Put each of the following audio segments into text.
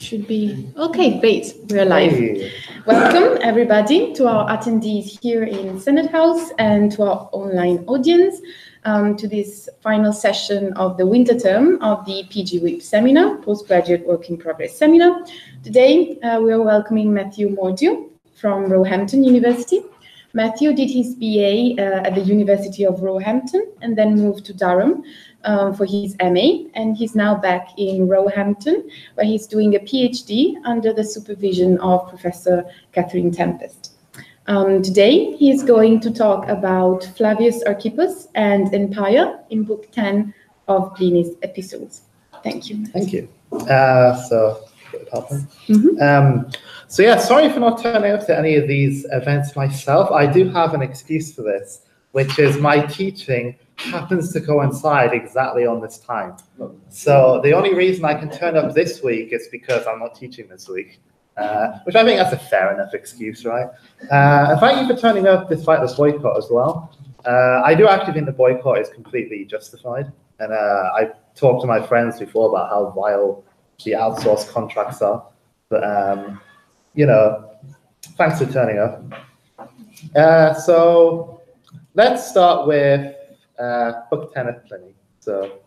Should be okay. Great, we're live. Hey. Welcome everybody to our attendees here in Senate House and to our online audience to this final session of the winter term of the PGWiP seminar, Postgraduate Work in Progress seminar. Today we are welcoming Matthew Mordue from Roehampton University. Matthew did his BA at the University of Roehampton and then moved to Durham for his MA, and he's now back in Roehampton, where he's doing a PhD under the supervision of Professor Catherine Tempest. Today, he is going to talk about Flavius Archippus and Empire in Book 10 of Pliny's Epistles. Thank you. Thank you. So yeah, sorry for not turning up to any of these events myself. I do have an excuse for this, which is my teaching happens to coincide exactly on this time. So the only reason I can turn up this week is because I'm not teaching this week, which I think that's a fair enough excuse, right? And thank you for turning up despite this boycott as well. I do actually think the boycott is completely justified. And I talked to my friends before about how vile the outsourced contracts are. But, you know, thanks for turning up. So let's start with Book 10 of Pliny. So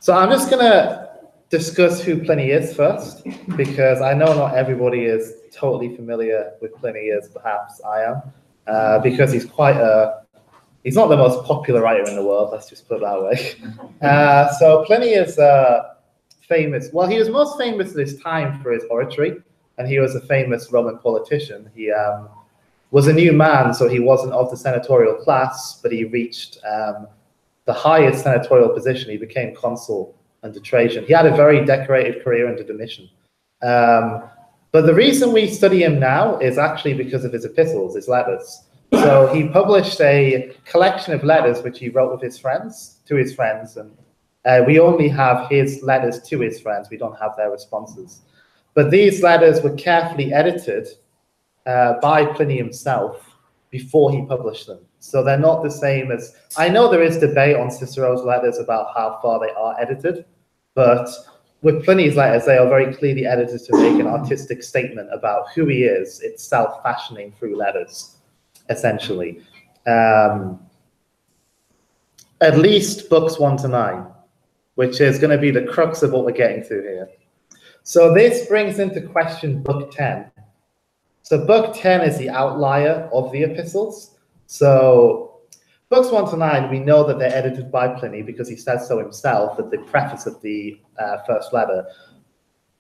I'm just going to discuss who Pliny is first, because I know not everybody is totally familiar with Pliny as perhaps I am, because he's he's not the most popular writer in the world, let's just put it that way. So Pliny is famous. Well, he was most famous at his time for his oratory, and he was a famous Roman politician. He was a new man, so he wasn't of the senatorial class, but he reached the highest senatorial position. He became consul under Trajan. He had a very decorated career under Domitian. But the reason we study him now is actually because of his epistles, his letters. So he published a collection of letters which he wrote with his friends, to his friends, and we only have his letters to his friends. We don't have their responses. But these letters were carefully edited by Pliny himself before he published them. So they're not the same as, I know there is debate on Cicero's letters about how far they are edited, but with Pliny's letters, they are very clearly edited to make an artistic statement about who he is. It's self-fashioning through letters, essentially. At least books 1 to 9, which is going to be the crux of what we're getting to here. So this brings into question Book 10. So Book 10 is the outlier of the epistles. So books 1 to 9, we know that they're edited by Pliny because he says so himself at the preface of the first letter.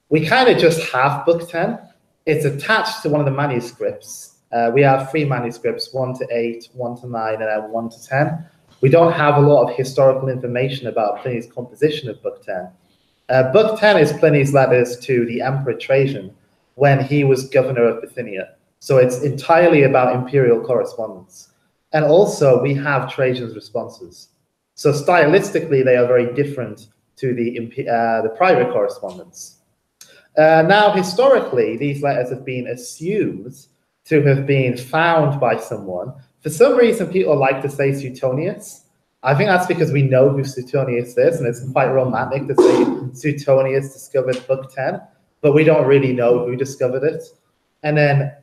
We kind of just have Book 10. It's attached to one of the manuscripts. We have 3 manuscripts, 1 to 8, 1 to 9, and then 1 to 10. We don't have a lot of historical information about Pliny's composition of Book 10. Book 10 is Pliny's letters to the Emperor Trajan when he was governor of Bithynia. So it's entirely about imperial correspondence. And also we have Trajan's responses. So stylistically, they are very different to the private correspondence. Now, historically, these letters have been assumed to have been found by someone. For some reason, people like to say Suetonius. I think that's because we know who Suetonius is, and it's quite romantic to say Suetonius discovered Book 10, but we don't really know who discovered it. And then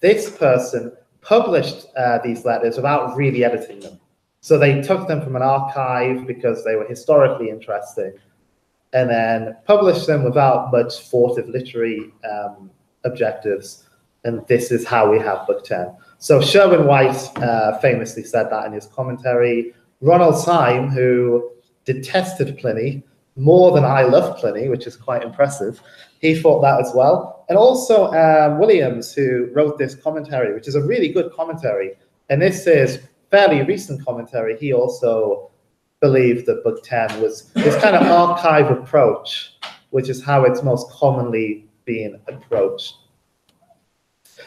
this person published these letters without really editing them. So they took them from an archive because they were historically interesting, and then published them without much thought of literary objectives. And this is how we have Book 10. So Sherwin White famously said that in his commentary. Ronald Syme, who detested Pliny more than I love Pliny, which is quite impressive, he thought that as well. And also Williams, who wrote this commentary, which is a really good commentary. And this is fairly recent commentary. He also believed that Book 10 was this kind of archive approach, which is how it's most commonly being approached.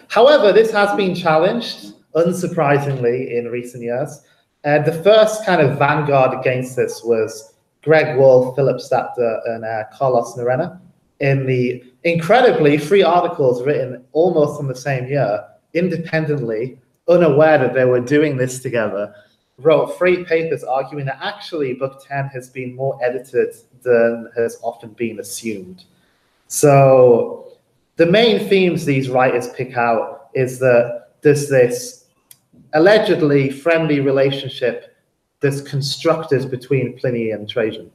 However, this has been challenged, unsurprisingly, in recent years. The first kind of vanguard against this was Greg Wolf, Philip Stapter, and Carlos Norena in the incredibly 3 articles written almost in the same year, independently, unaware that they were doing this together. wrote 3 papers arguing that actually Book 10 has been more edited than has often been assumed. So the main themes these writers pick out is that there's this allegedly friendly relationship that's constructed between Pliny and Trajan.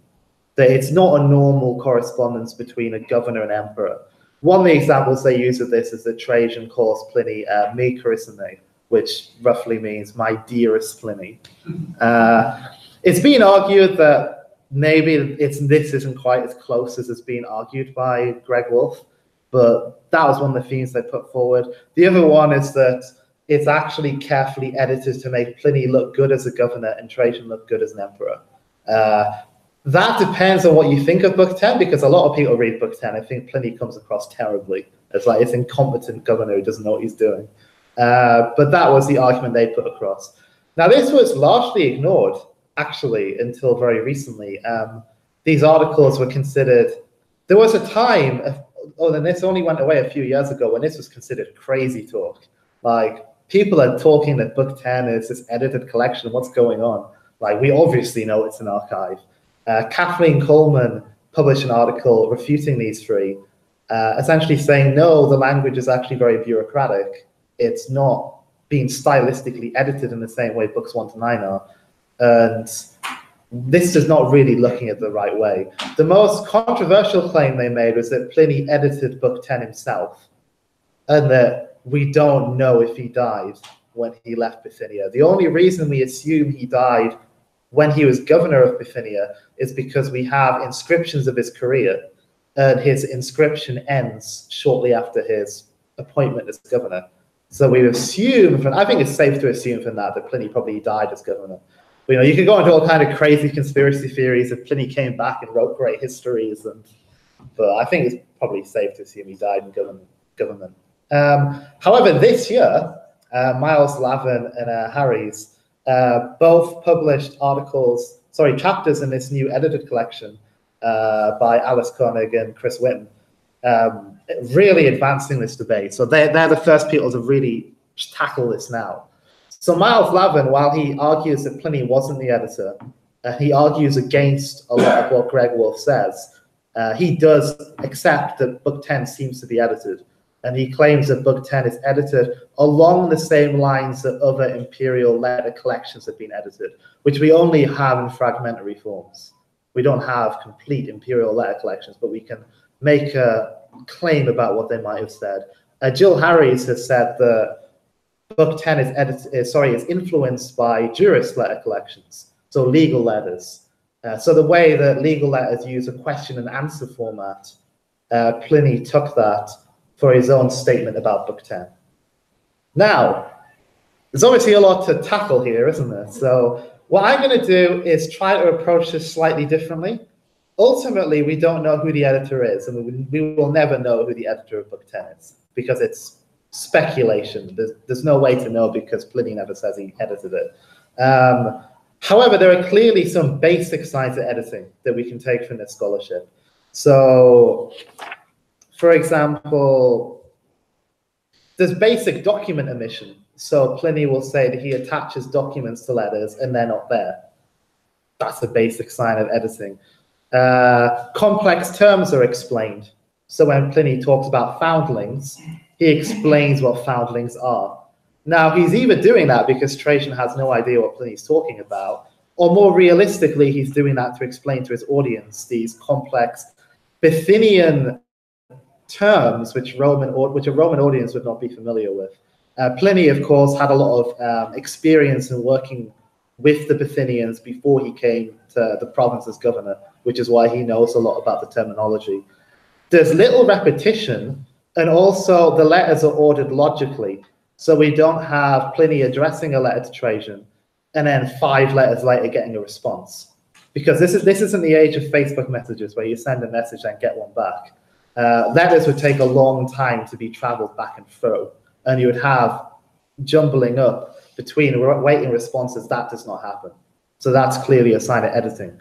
That it's not a normal correspondence between a governor and emperor. One of the examples they use of this is that Trajan calls Pliny me carissime, which roughly means my dearest Pliny. It's been argued that maybe this isn't quite as close as it's been argued by Greg Wolfe, but that was one of the themes they put forward. The other one is that it's actually carefully edited to make Pliny look good as a governor and Trajan look good as an emperor. That depends on what you think of Book 10, because a lot of people read Book 10 and think Pliny comes across terribly as like this incompetent governor who doesn't know what he's doing. But that was the argument they put across. Now, this was largely ignored, actually, until very recently. These articles were considered, there was a time, and this only went away a few years ago, when this was considered crazy talk. Like, people are talking that Book 10 is this edited collection. What's going on? Like, we obviously know it's an archive. Kathleen Coleman published an article refuting these 3, essentially saying, no, the language is actually very bureaucratic. It's not being stylistically edited in the same way books 1 to 9 are. And this is not really looking at the right way. The most controversial claim they made was that Pliny edited Book 10 himself, and that we don't know if he died when he left Bithynia. The only reason we assume he died when he was governor of Bithynia is because we have inscriptions of his career, and his inscription ends shortly after his appointment as governor. So we assume, I think it's safe to assume from that Pliny probably died as governor. But, you know, you could go into all kind of crazy conspiracy theories if Pliny came back and wrote great histories, but I think it's probably safe to assume he died in government. However, this year, Miles Lavin and Harries both published chapters in this new edited collection by Alice Koenig and Chris Whitten, really advancing this debate. So they're the first people to really tackle this now. So Miles Lavin, while he argues that Pliny wasn't the editor, he argues against a lot of what Greg Wolfe says. He does accept that Book 10 seems to be edited, and he claims that Book 10 is edited along the same lines that other imperial letter collections have been edited, which we only have in fragmentary forms. We don't have complete imperial letter collections, but we can make a claim about what they might have said. Jill Harries has said that Book 10 is influenced by jurist letter collections, so legal letters. So the way that legal letters use a question and answer format, Pliny took that for his own statement about Book 10. Now, there's obviously a lot to tackle here, isn't there? So what I'm going to do is try to approach this slightly differently. Ultimately, we don't know who the editor is, and we will never know who the editor of Book 10 is, because it's speculation. There's no way to know, because Pliny never says he edited it. However, there are clearly some basic signs of editing that we can take from this scholarship. So, for example, there's basic document omission. So Pliny will say that he attaches documents to letters and they're not there. That's a basic sign of editing. Complex terms are explained. So when Pliny talks about foundlings, he explains what foundlings are. Now, he's either doing that because Trajan has no idea what Pliny's talking about, or more realistically, he's doing that to explain to his audience these complex Bithynian terms which a Roman audience would not be familiar with. Pliny, of course, had a lot of experience in working with the Bithynians before he came to the province as governor, which is why he knows a lot about the terminology. There's little repetition, and also the letters are ordered logically. So we don't have Pliny addressing a letter to Trajan and then 5 letters later getting a response. Because this isn't the age of Facebook messages where you send a message and get one back. Letters would take a long time to be traveled back and fro, and you would have jumbling up between waiting responses. That does not happen. So that's clearly a sign of editing.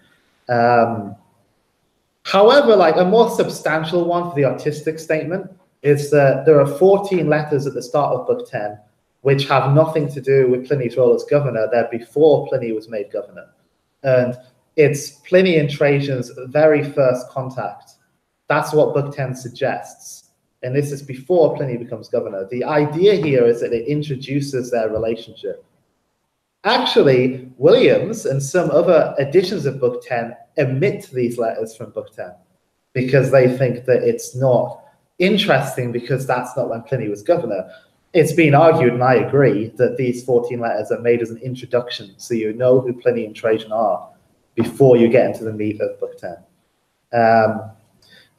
However, like a more substantial one for the artistic statement is that there are 14 letters at the start of Book 10 which have nothing to do with Pliny's role as governor. They're before Pliny was made governor. And it's Pliny and Trajan's very first contact. That's what Book 10 suggests. And this is before Pliny becomes governor. The idea here is that it introduces their relationship. Actually, Williams and some other editions of Book 10 omit these letters from Book 10 because they think that it's not interesting because that's not when Pliny was governor. It's been argued, and I agree, that these 14 letters are made as an introduction, so you know who Pliny and Trajan are before you get into the meat of Book 10.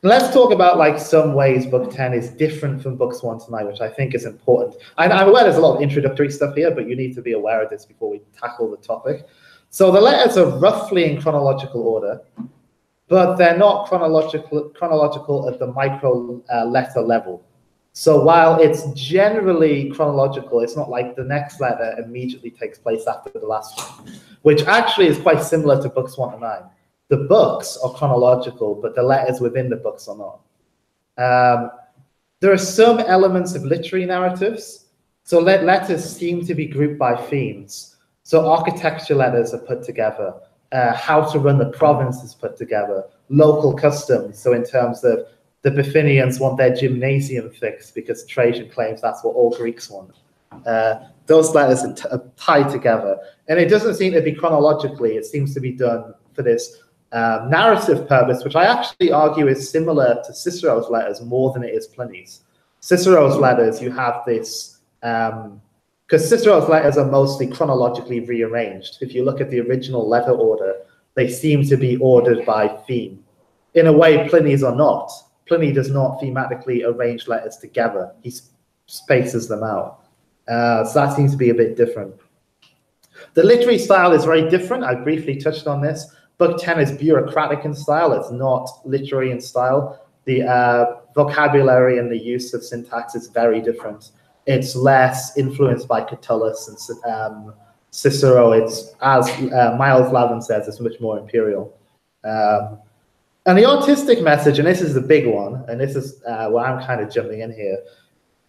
Let's talk about like some ways Book 10 is different from books 1 to 9, which I think is important. I'm aware there's a lot of introductory stuff here, but you need to be aware of this before we tackle the topic. So the letters are roughly in chronological order, but they're not chronological at the micro letter level. So while it's generally chronological, it's not like the next letter immediately takes place after the last one, which actually is quite similar to books 1 to 9. The books are chronological, but the letters within the books are not. There are some elements of literary narratives. So letters seem to be grouped by themes. So architecture letters are put together. How to run the province is put together. Local customs. So in terms of the Bithynians want their gymnasium fixed because Trajan claims that's what all Greeks want. Those letters are tied together. And it doesn't seem to be chronologically. It seems to be done for this narrative purpose, which I actually argue is similar to Cicero's letters more than it is Pliny's. Cicero's letters, you have this, because Cicero's letters are mostly chronologically rearranged. If you look at the original letter order, they seem to be ordered by theme. In a way, Pliny's are not. Pliny does not thematically arrange letters together. He spaces them out. So that seems to be a bit different. The literary style is very different. I briefly touched on this. Book 10 is bureaucratic in style. It's not literary in style. The vocabulary and the use of syntax is very different. It's less influenced by Catullus and Cicero. It's, as Miles Lavin says, it's much more imperial. And the artistic message, and this is the big one, and this is where I'm kind of jumping in here,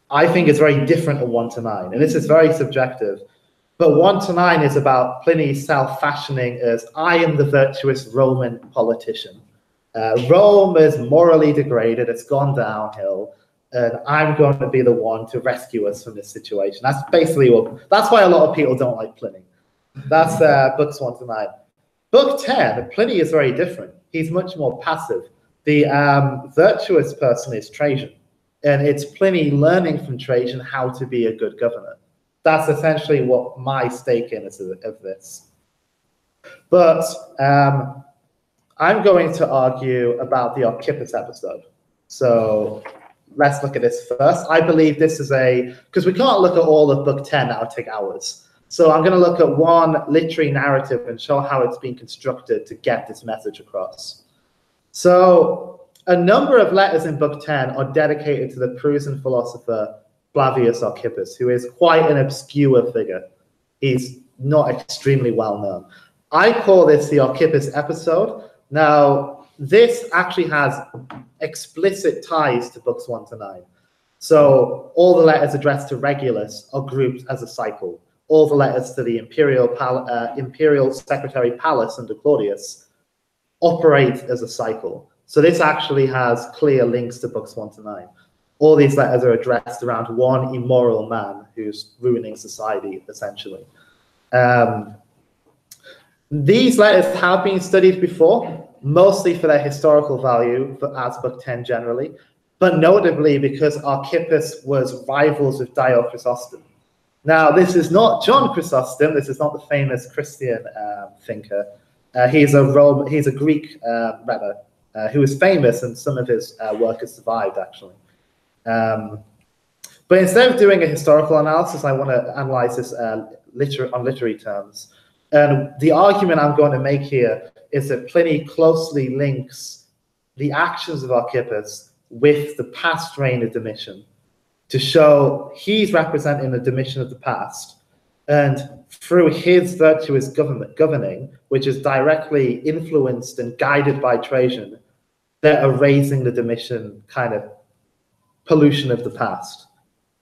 I think is very different at 1 to 9. And this is very subjective. But 1 to 9 is about Pliny self-fashioning as, I am the virtuous Roman politician. Rome is morally degraded, it's gone downhill, and I'm going to be the one to rescue us from this situation. That's basically that's why a lot of people don't like Pliny. That's books 1 to 9. Book 10, Pliny is very different. He's much more passive. The virtuous person is Trajan, and it's Pliny learning from Trajan how to be a good governor. That's essentially what my stake in is of this. But I'm going to argue about the Archippus episode. So let's look at this first. I believe this is because we can't look at all of Book 10, that would take hours. So I'm going to look at one literary narrative and show how it's been constructed to get this message across. So a number of letters in Book 10 are dedicated to the Prussian philosopher Flavius Archippus, who is quite an obscure figure. He's not extremely well known. I call this the Archippus episode. Now, this actually has explicit ties to books 1 to 9. So all the letters addressed to Regulus are grouped as a cycle. All the letters to the imperial secretary Pallas under Claudius operate as a cycle. So this actually has clear links to books 1 to 9. All these letters are addressed around one immoral man who's ruining society, essentially. These letters have been studied before, mostly for their historical value, as Book 10 generally, but notably because Archippus was rivals with Dio Chrysostom. Now, this is not John Chrysostom. This is not the famous Christian thinker. He's a Greek writer who was famous, and some of his work has survived, actually. But instead of doing a historical analysis, I want to analyze this on literary terms. And the argument I'm going to make here is that Pliny closely links the actions of Archippus with the past reign of Domitian to show he's representing the Domitian of the past, and through his virtuous governing, which is directly influenced and guided by Trajan, they're erasing the Domitian kind of pollution of the past.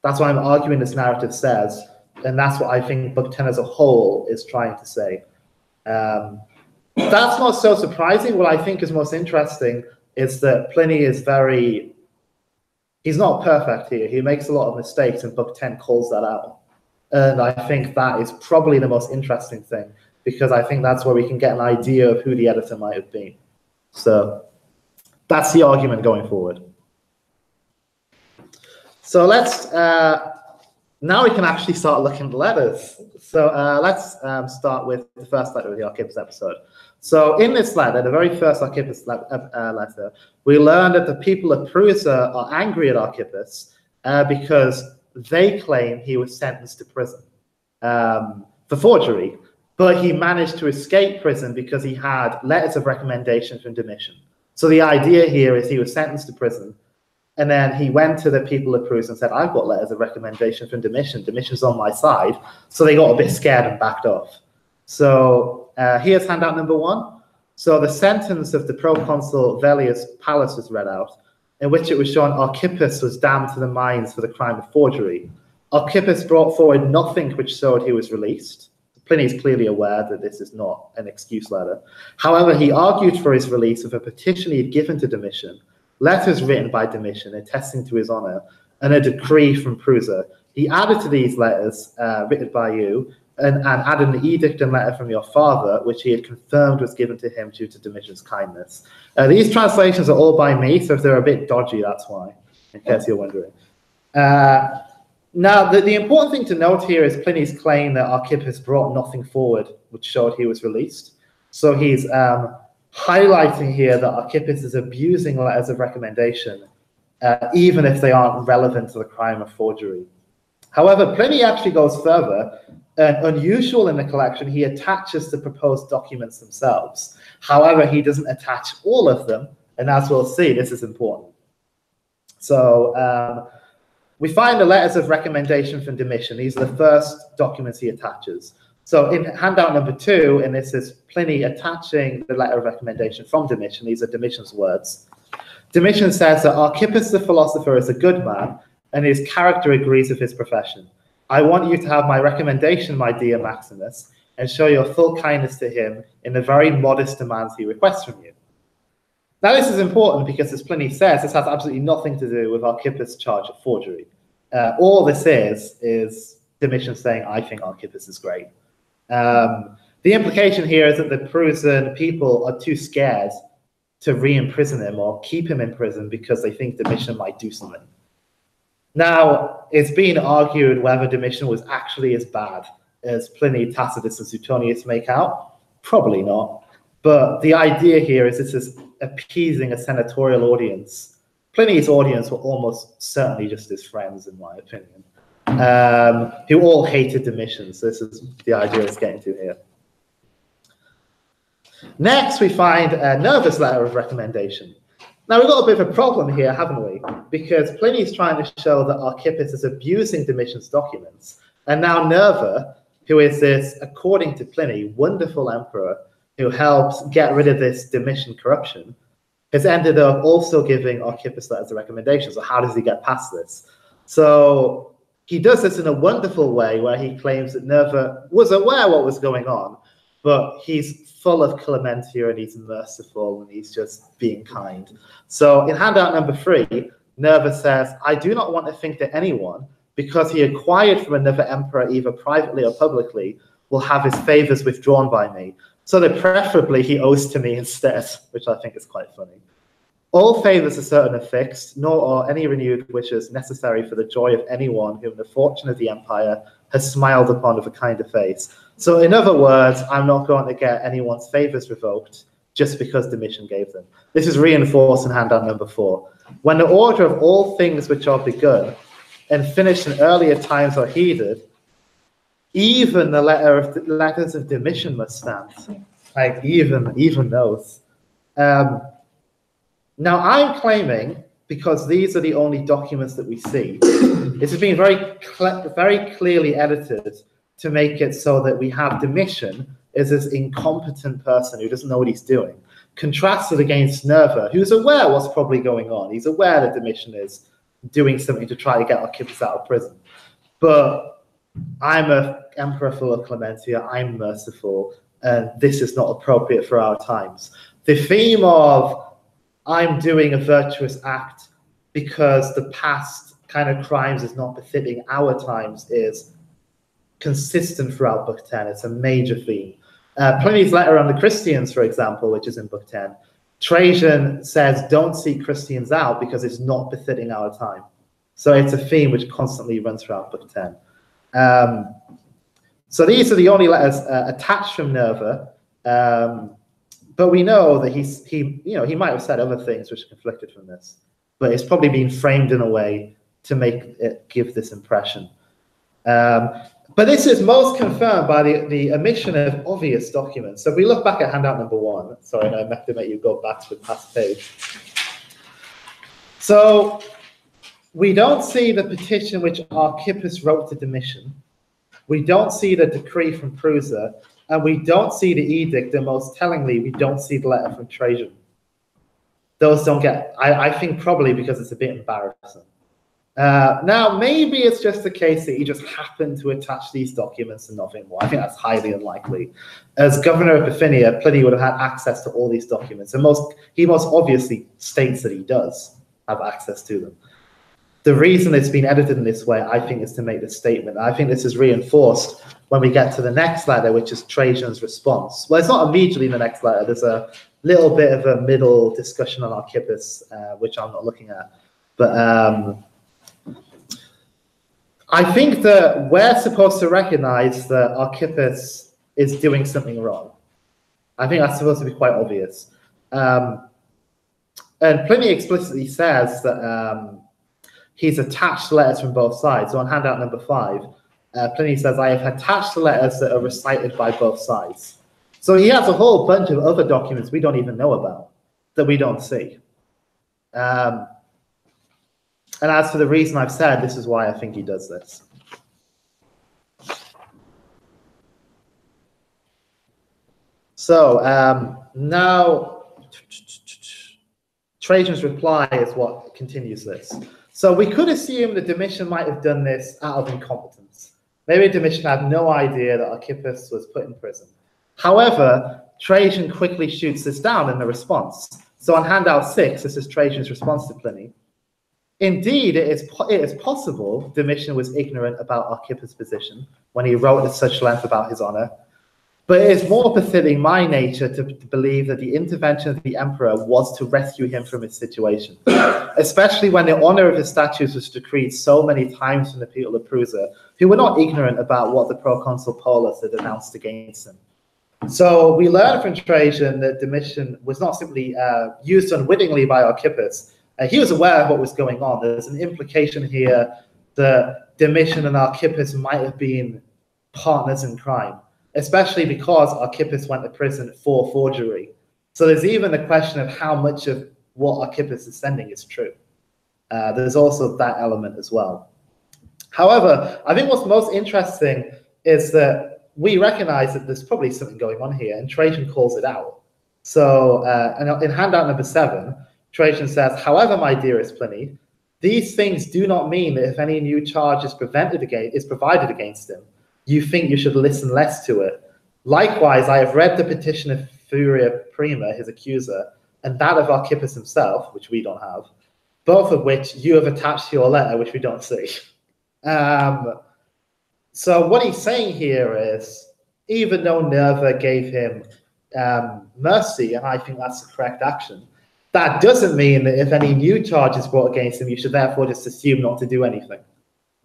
That's why I'm arguing this narrative says And that's what I think Book 10 as a whole is trying to say. That's not so surprising. What I think is most interesting is that Pliny is he's not perfect here. He makes a lot of mistakes, and Book 10 calls that out. And I think that is probably the most interesting thing, because I think that's where we can get an idea of who the editor might have been. So that's the argument going forward. So let's, now we can actually start looking at the letters. So let's start with the first letter of the Archippus episode. So in this letter, the very first Archippus letter, we learn that the people of Prusa are angry at Archippus because they claim he was sentenced to prison for forgery, but he managed to escape prison because he had letters of recommendation from Domitian. So the idea here is he was sentenced to prison, and then he went to the people of Prusa and said, I've got letters of recommendation from Domitian. Domitian's on my side. So they got a bit scared and backed off. So here's handout number 1. So the sentence of the proconsul Velius Pallas was read out, in which it was shown Archippus was damned to the mines for the crime of forgery. Archippus brought forward nothing which showed he was released. Pliny is clearly aware that this is not an excuse letter. However, he argued for his release with a petition he had given to Domitian, letters written by Domitian attesting to his honor, and a decree from Prusa. He added to these letters written by you, and added an edict and letter from your father, which he had confirmed was given to him due to Domitian's kindness. These translations are all by me, so if they're a bit dodgy, that's why, in case you're wondering. Now, the important thing to note here is Pliny's claim that Archippus brought nothing forward which showed he was released. So he's highlighting here that Archippus is abusing letters of recommendation, even if they aren't relevant to the crime of forgery. However, Pliny actually goes further, and unusual in the collection, he attaches the proposed documents themselves. However, he doesn't attach all of them, and as we'll see, this is important. So we find the letters of recommendation from Domitian. These are the first documents he attaches. So in handout number 2, and this is Pliny attaching the letter of recommendation from Domitian. These are Domitian's words. Domitian says that Archippus the philosopher is a good man, and his character agrees with his profession. I want you to have my recommendation, my dear Maximus, and show your full kindness to him in the very modest demands he requests from you. Now, this is important because, as Pliny says, this has absolutely nothing to do with Archippus' charge of forgery. All this is Domitian saying, I think Archippus is great. The implication here is that the Prusian people are too scared to re-imprison him or keep him in prison because they think Domitian might do something. Now, it's been argued whether Domitian was actually as bad as Pliny, Tacitus, and Suetonius make out. Probably not. But the idea here is this is appeasing a senatorial audience. Pliny's audience were almost certainly just his friends, in my opinion, who all hated Domitian. So this is the idea it's getting to here. Next, we find Nerva's letter of recommendation. Now, we've got a bit of a problem here, haven't we? Because Pliny's trying to show that Archippus is abusing Domitian's documents. And now Nerva, who is this, according to Pliny, wonderful emperor who helps get rid of this Domitian corruption, has ended up also giving Archippus letters of recommendation. So how does he get past this? So he does this in a wonderful way where he claims that Nerva was aware what was going on, but he's full of clementia and he's merciful and he's just being kind. So in handout number 3, Nerva says, I do not want to think that anyone, because he acquired from another emperor either privately or publicly, will have his favors withdrawn by me, so that preferably he owes to me instead, which I think is quite funny. All favors are certain and fixed, nor are any renewed wishes necessary for the joy of anyone whom the fortune of the empire has smiled upon with a kinder face. So in other words, I'm not going to get anyone's favors revoked just because Domitian gave them. This is reinforced in handout number 4. When the order of all things which are begun and finished in earlier times are heeded, even the letters of Domitian must stand. Like even those. Now I'm claiming, because these are the only documents that we see, this has been very clearly edited to make it so that we have Domitian as this incompetent person who doesn't know what he's doing, contrasted against Nerva, who's aware what's probably going on. He's aware that Domitian is doing something to try to get Archippus out of prison. But I'm an emperor full of clementia, I'm merciful, and this is not appropriate for our times. The theme of I'm doing a virtuous act because the past kind of crimes is not befitting our times is consistent throughout Book 10. It's a major theme. Pliny's letter on the Christians, for example, which is in Book 10, Trajan says, don't seek Christians out because it's not befitting our time. So it's a theme which constantly runs throughout Book 10. So these are the only letters attached from Nerva, but we know that he might have said other things which conflicted from this, but it's probably been framed in a way to make it give this impression. But this is most confirmed by the omission of obvious documents. So if we look back at handout number 1, sorry, I have to make you go back to the past page. So we don't see the petition which Archippus wrote to Domitian. We don't see the decree from Prusa, and we don't see the edict, and most tellingly, we don't see the letter from Trajan. Those don't get, I think probably because it's a bit embarrassing. Now, maybe it's just the case that he just happened to attach these documents and nothing more. I think that's highly unlikely. As governor of Bithynia, Pliny would have had access to all these documents, and he most obviously states that he does have access to them. The reason it's been edited in this way, I think, is to make this statement. I think this is reinforced when we get to the next letter, which is Trajan's response. Well, it's not immediately in the next letter. There's a little bit of a middle discussion on Archippus, which I'm not looking at. But I think that we're supposed to recognize that Archippus is doing something wrong. I think that's supposed to be quite obvious. And Pliny explicitly says that he's attached letters from both sides. So on handout number 5, Pliny says, I have attached the letters that are recited by both sides. So he has a whole bunch of other documents we don't even know about, that we don't see. And as for the reason I've said, this is why I think he does this. So now Trajan's reply is what continues this. So we could assume that Domitian might have done this out of incompetence. Maybe Domitian had no idea that Archippus was put in prison. However, Trajan quickly shoots this down in the response. So on handout 6, this is Trajan's response to Pliny. Indeed, it is possible Domitian was ignorant about Archippus' position when he wrote at such length about his honor, but it is more befitting my nature to believe that the intervention of the emperor was to rescue him from his situation, especially when the honor of his statues was decreed so many times from the people of Prusa, who were not ignorant about what the proconsul Paulus had announced against him. So we learn from Trajan that Domitian was not simply used unwittingly by Archippus. He was aware of what was going on. There's an implication here that Domitian and Archippus might have been partners in crime, especially because Archippus went to prison for forgery. So there's even the question of how much of what Archippus is sending is true. There's also that element as well. However, I think what's most interesting is that we recognize that there's probably something going on here, and Trajan calls it out. So and in handout number 7, Trajan says, however, my dearest Pliny, these things do not mean that if any new charge is provided against him, you think you should listen less to it. Likewise, I have read the petition of Furia Prima, his accuser, and that of Archippus himself, which we don't have, both of which you have attached to your letter, which we don't see. So what he's saying here is, even though Nerva gave him mercy, and I think that's the correct action, that doesn't mean that if any new charge is brought against him, you should therefore just assume not to do anything,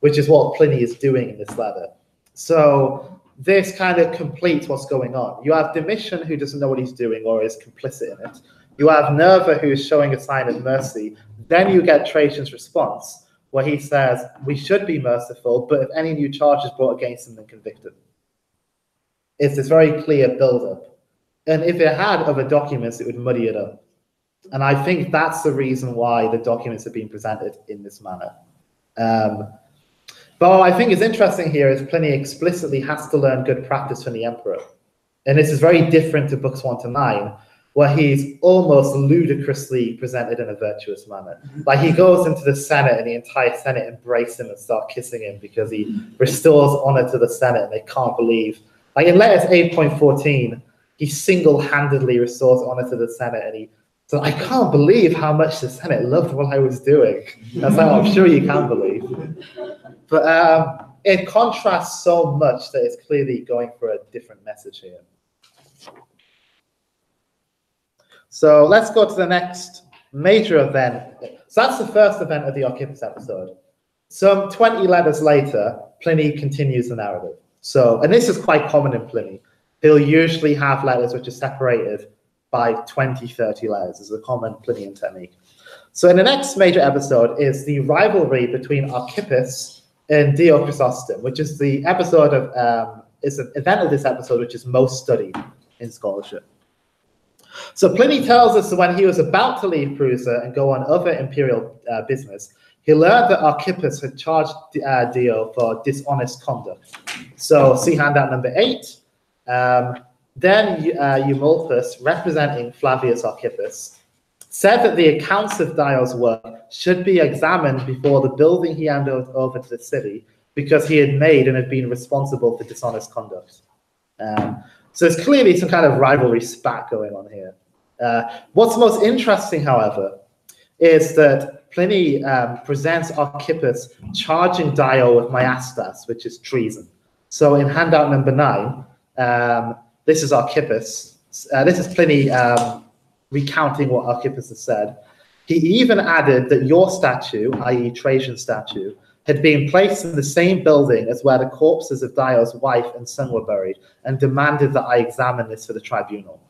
which is what Pliny is doing in this letter. So this kind of completes what's going on. You have Domitian, who doesn't know what he's doing or is complicit in it. You have Nerva, who is showing a sign of mercy. Then you get Trajan's response, where he says, we should be merciful, but if any new charge is brought against him, then convict him. It's this very clear build-up. And if it had other documents, it would muddy it up. And I think that's the reason why the documents are being presented in this manner. But what I think is interesting here is Pliny explicitly has to learn good practice from the emperor. And this is very different to books 1 to 9, where he's almost ludicrously presented in a virtuous manner. Like he goes into the Senate and the entire Senate embrace him and start kissing him because he restores honor to the Senate and they can't believe. Like in letters 8.14, he single-handedly restores honor to the Senate and so I can't believe how much the Senate loved what I was doing. That's like, I'm sure you can believe. But it contrasts so much that it's clearly going for a different message here. So let's go to the next major event. So that's the first event of the Archippus episode. Some 20 letters later, Pliny continues the narrative. So, and this is quite common in Pliny. He'll usually have letters which are separated by 20, 30 letters. This is a common Plinian technique. So in the next major episode is the rivalry between Archippus and Dio Chrysostom, which is the episode of, is an event of this episode which is most studied in scholarship. So Pliny tells us that when he was about to leave Prusa and go on other imperial business, he learned that Archippus had charged Dio for dishonest conduct. So see handout number 8. Then Eumolpus, representing Flavius Archippus, said that the accounts of Dio's work should be examined before the building he handed over to the city because he had made and had been responsible for dishonest conduct. So there's clearly some kind of rivalry spat going on here. What's most interesting, however, is that Pliny presents Archippus charging Dio with maiastas, which is treason. So in handout number 9, this is Archippus. This is Pliny recounting what Archippus has said. He even added that your statue, i.e. Trajan's statue, had been placed in the same building as where the corpses of Dio's wife and son were buried, and demanded that I examine this for the tribunal.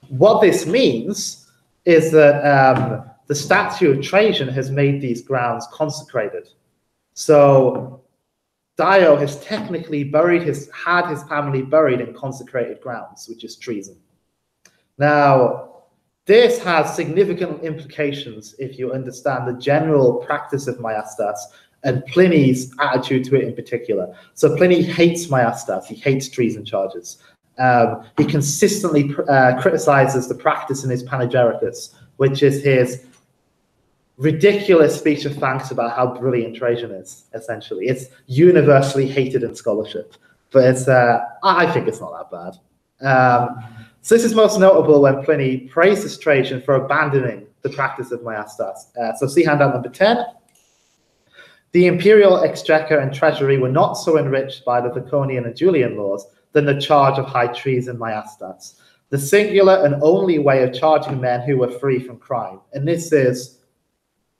What this means is that the statue of Trajan has made these grounds consecrated. So Dio has technically had his family buried in consecrated grounds, which is treason. Now, this has significant implications if you understand the general practice of maiastas and Pliny's attitude to it in particular. So Pliny hates maiastas, he hates treason charges. He consistently criticizes the practice in his Panegyricus, which is his ridiculous speech of thanks about how brilliant Trajan is, essentially. It's universally hated in scholarship, but it's I think it's not that bad. So this is most notable when Pliny praises Trajan for abandoning the practice of maiastas. So see handout number 10. The imperial exchequer and treasury were not so enriched by the Draconian and Julian laws than the charge of high treason maiastas, the singular and only way of charging men who were free from crime. And this is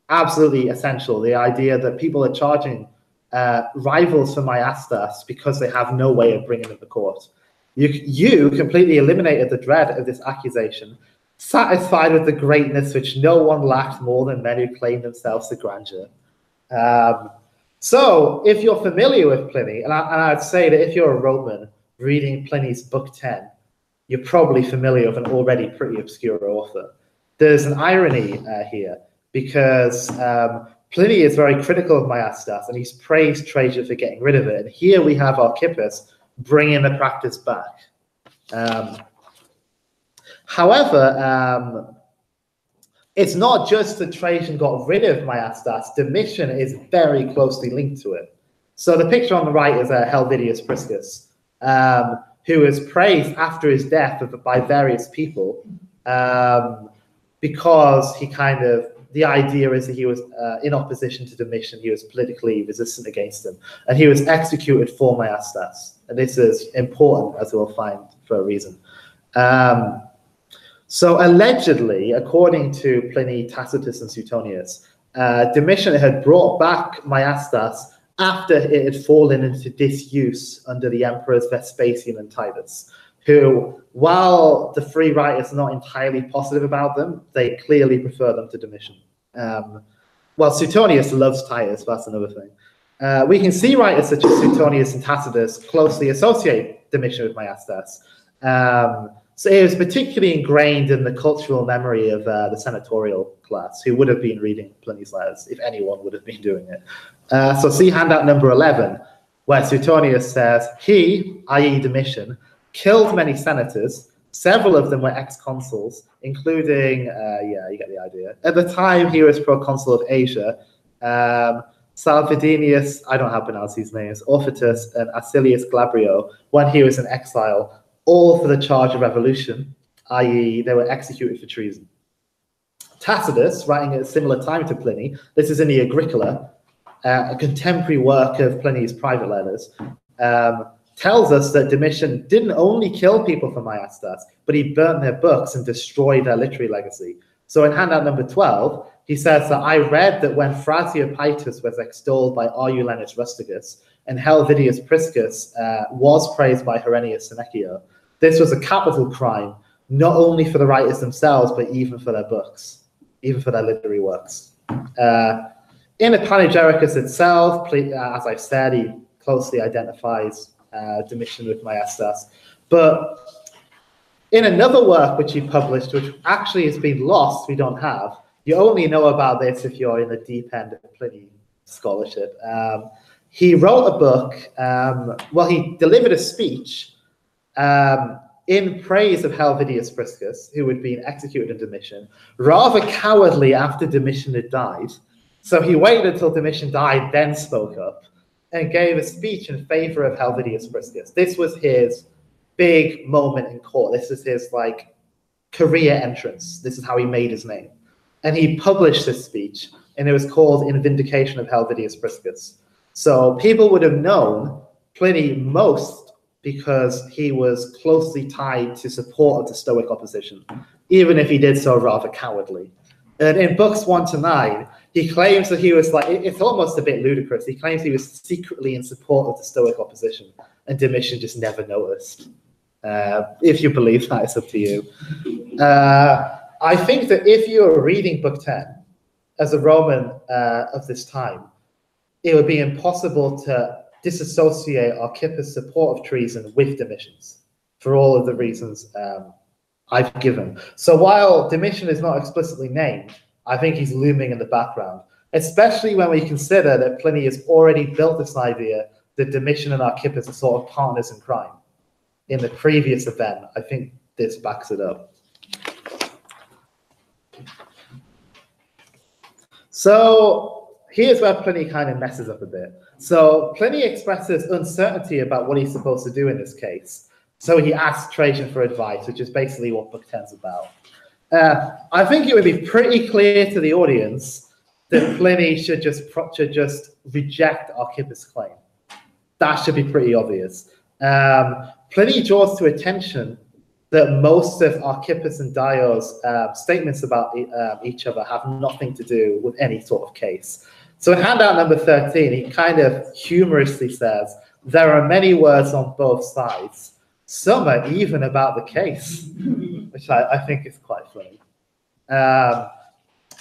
absolutely essential, the idea that people are charging rivals for maiastas because they have no way of bringing them to court. You completely eliminated the dread of this accusation, satisfied with the greatness which no one lacked more than men who claim themselves to grandeur. So if you're familiar with Pliny, and I'd say that if you're a Roman reading Pliny's book 10, you're probably familiar with an already pretty obscure author. There's an irony here, because Pliny is very critical of maiastas, and he's praised Trajan for getting rid of it. And here we have Archippus bringing the practice back. However, it's not just that Trajan got rid of maiastas. Domitian is very closely linked to it. So the picture on the right is Vinius Priscus, who is praised after his death by various people because he the idea is that he was in opposition to Domitian. He was politically resistant against him, and he was executed for maiastas. And this is important, as we'll find, for a reason. So allegedly, according to Pliny, Tacitus, and Suetonius, Domitian had brought back maiastas after it had fallen into disuse under the emperors Vespasian and Titus, who, while the free writers are not entirely positive about them, they clearly prefer them to Domitian. Well, Suetonius loves Titus, but that's another thing. We can see writers such as Suetonius and Tacitus closely associate Domitian with maiastas. So it was particularly ingrained in the cultural memory of the senatorial class, who would have been reading Pliny's letters, if anyone would have been doing it. So see handout number 11, where Suetonius says, he, i.e. Domitian, killed many senators, Several of them were ex-consuls, including, yeah, you get the idea. At the time, he was proconsul of Asia. Salvidinius, I don't know how to pronounce these names, Orphetus and Acilius Glabrio, when he was in exile, all for the charge of revolution, i.e. they were executed for treason. Tacitus, writing at a similar time to Pliny, this is in the Agricola, a contemporary work of Pliny's private letters, tells us that Domitian didn't only kill people for Maiestas, but he burnt their books and destroyed their literary legacy. So in handout number 12, he says that I read that when Phrasiopeitus was extolled by Arrulenus Rusticus and Vinius Priscus was praised by Herennius Senecio, this was a capital crime, not only for the writers themselves, but even for their books, even for their literary works. In the Panegyricus itself, as I've said, he closely identifies Domitian with Maiestas. But in another work which he published, which actually has been lost, we don't have, you only know about this if you're in the deep end of Pliny scholarship. He wrote a book, well, he delivered a speech in praise of Vinius Priscus, who had been executed in Domitian, rather cowardly after Domitian had died. So he waited until Domitian died, then spoke up, and gave a speech in favor of Vinius Priscus. This was his big moment in court. This is his like career entrance. This is how he made his name. And he published this speech, and it was called In Vindication of Vinius Priscus. So people would have known Pliny most because he was closely tied to support of the Stoic opposition, even if he did so rather cowardly. And in books 1 to 9, he claims that he was like, it's almost a bit ludicrous. He claims he was secretly in support of the Stoic opposition, and Domitian just never noticed. If you believe that, it's up to you. I think that if you were reading Book 10 as a Roman of this time, it would be impossible to disassociate Archippus' support of treason with Domitian's, for all of the reasons I've given. So while Domitian is not explicitly named, I think he's looming in the background, especially when we consider that Pliny has already built this idea that Domitian and Archippus are sort of partners in crime. In the previous event, I think this backs it up. So here's where Pliny kind of messes up a bit. So Pliny expresses uncertainty about what he's supposed to do in this case. So he asks Trajan for advice, which is basically what Book 10 is about. I think it would be pretty clear to the audience that Pliny should just reject Archippus' claim. That should be pretty obvious. Pliny draws to attention that most of Archippus and Dio's statements about each other have nothing to do with any sort of case. So in handout number 13, he kind of humorously says, there are many words on both sides. Some are even about the case, which I think is quite funny.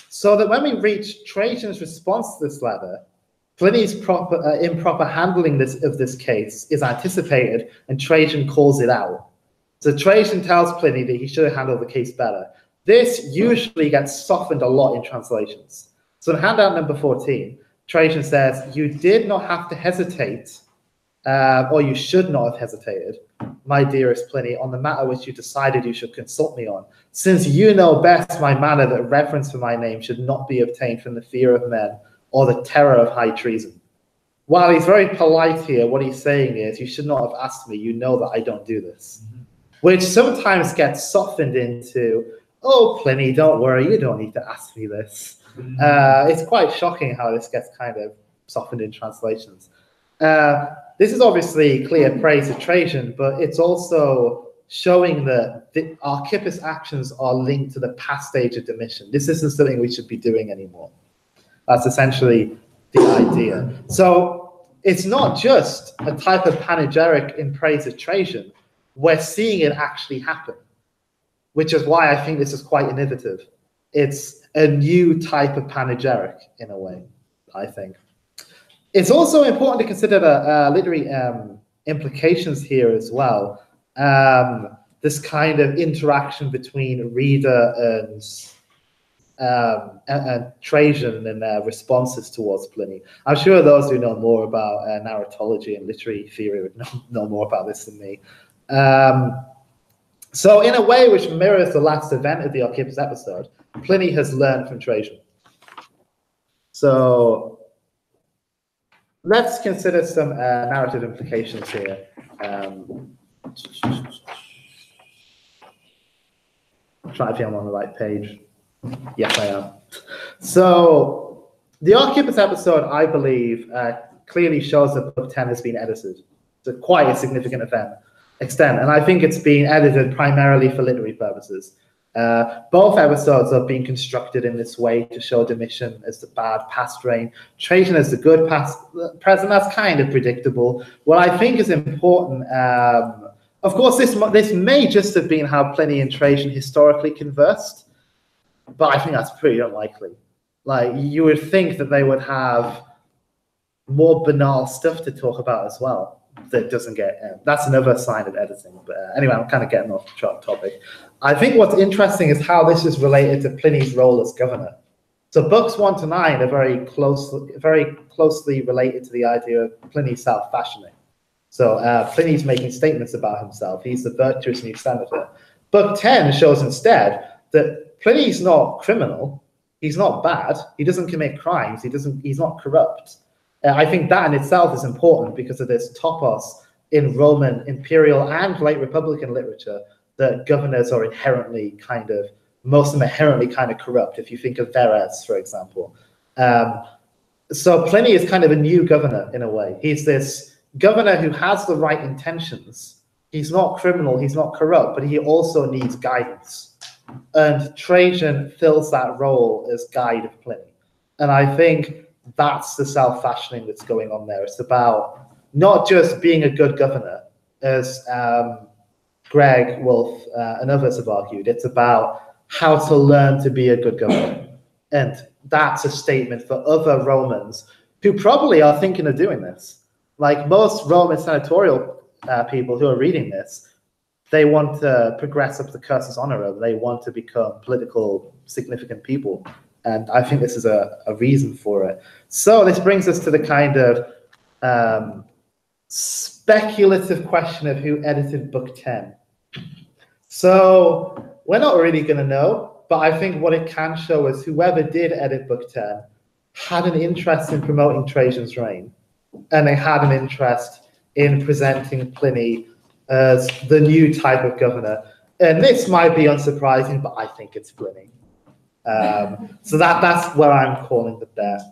So that when we reach Trajan's response to this letter, Pliny's improper handling of this case is anticipated, and Trajan calls it out. So Trajan tells Pliny that he should have handled the case better. This usually gets softened a lot in translations. So in handout number 14, Trajan says, you did not have to hesitate, or you should not have hesitated, my dearest Pliny, on the matter which you decided you should consult me on, since you know best my manner that reverence for my name should not be obtained from the fear of men or the terror of high treason. While he's very polite here, what he's saying is, you should not have asked me, you know that I don't do this. Which sometimes gets softened into, oh, Pliny, don't worry, you don't need to ask me this. It's quite shocking how this gets kind of softened in translations. This is obviously clear praise to Trajan, but it's also showing that the Archippus' actions are linked to the past stage of Domitian. This isn't something we should be doing anymore. That's essentially the idea. So it's not just a type of panegyric in praise of Trajan. We're seeing it actually happen, which is why I think this is quite innovative. It's a new type of panegyric in a way, I think. It's also important to consider the literary implications here as well. This kind of interaction between reader and Trajan and their responses towards Pliny. I'm sure those who know more about narratology and literary theory would know more about this than me. So in a way which mirrors the last event of the Archippus episode, Pliny has learned from Trajan. So let's consider some narrative implications here. Try if I'm on the right page. Yes, I am. So the Archippus episode, I believe, clearly shows that Book 10 has been edited. It's quite a significant extent, and I think it's been edited primarily for literary purposes. Both episodes are being constructed in this way to show Domitian as the bad past reign, Trajan as the good past present. That's kind of predictable. What I think is important, of course, this may just have been how Pliny and Trajan historically conversed, but I think that's pretty unlikely. Like, you would think that they would have more banal stuff to talk about as well. That doesn't get, that's another sign of editing. But anyway, I'm kind of getting off the topic. I think what's interesting is how this is related to Pliny's role as governor. So books 1 to 9 are very closely related to the idea of Pliny self-fashioning. So Pliny's making statements about himself. He's the virtuous new senator. Book 10 shows instead that Pliny's not criminal. He's not bad. He doesn't commit crimes. He's not corrupt. I think that in itself is important because of this topos in Roman imperial and late Republican literature that governors are inherently most of them are inherently kind of corrupt. If you think of Verres, for example. So Pliny is kind of a new governor in a way. He's this governor who has the right intentions. He's not criminal, he's not corrupt, but he also needs guidance. And Trajan fills that role as guide of Pliny. And I think that's the self-fashioning that's going on there. It's about not just being a good governor, as Greg, Wolf, and others have argued. It's about how to learn to be a good governor. And that's a statement for other Romans who probably are thinking of doing this. Like most Roman senatorial people who are reading this, they want to progress up the cursus honorum. They want to become political significant people. And I think this is a reason for it. So this brings us to the kind of speculative question of who edited Book 10. So we're not really going to know, but I think what it can show is whoever did edit Book 10 had an interest in promoting Trajan's reign, and they had an interest in presenting Pliny as the new type of governor. And this might be unsurprising, but I think it's Pliny. So that's where I'm calling the bet.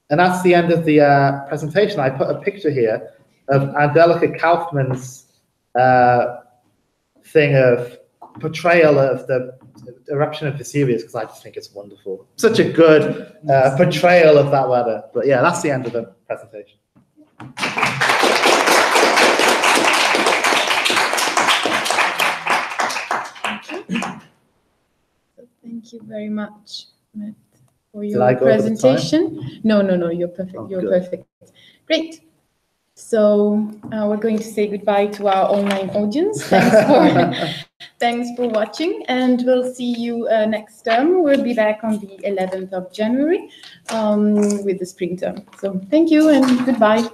And that's the end of the presentation. I put a picture here of Angelica Kaufmann's thing of portrayal of the eruption of Vesuvius, because I just think it's wonderful. Such a good portrayal of that weather. But yeah, that's the end of the presentation. Thank you very much, Matt, for your presentation. No, you're perfect. Oh, you're good. Perfect. Great. So we're going to say goodbye to our online audience. Thanks for watching, and we'll see you next term. We'll be back on the 11th of January with the spring term. So thank you and goodbye.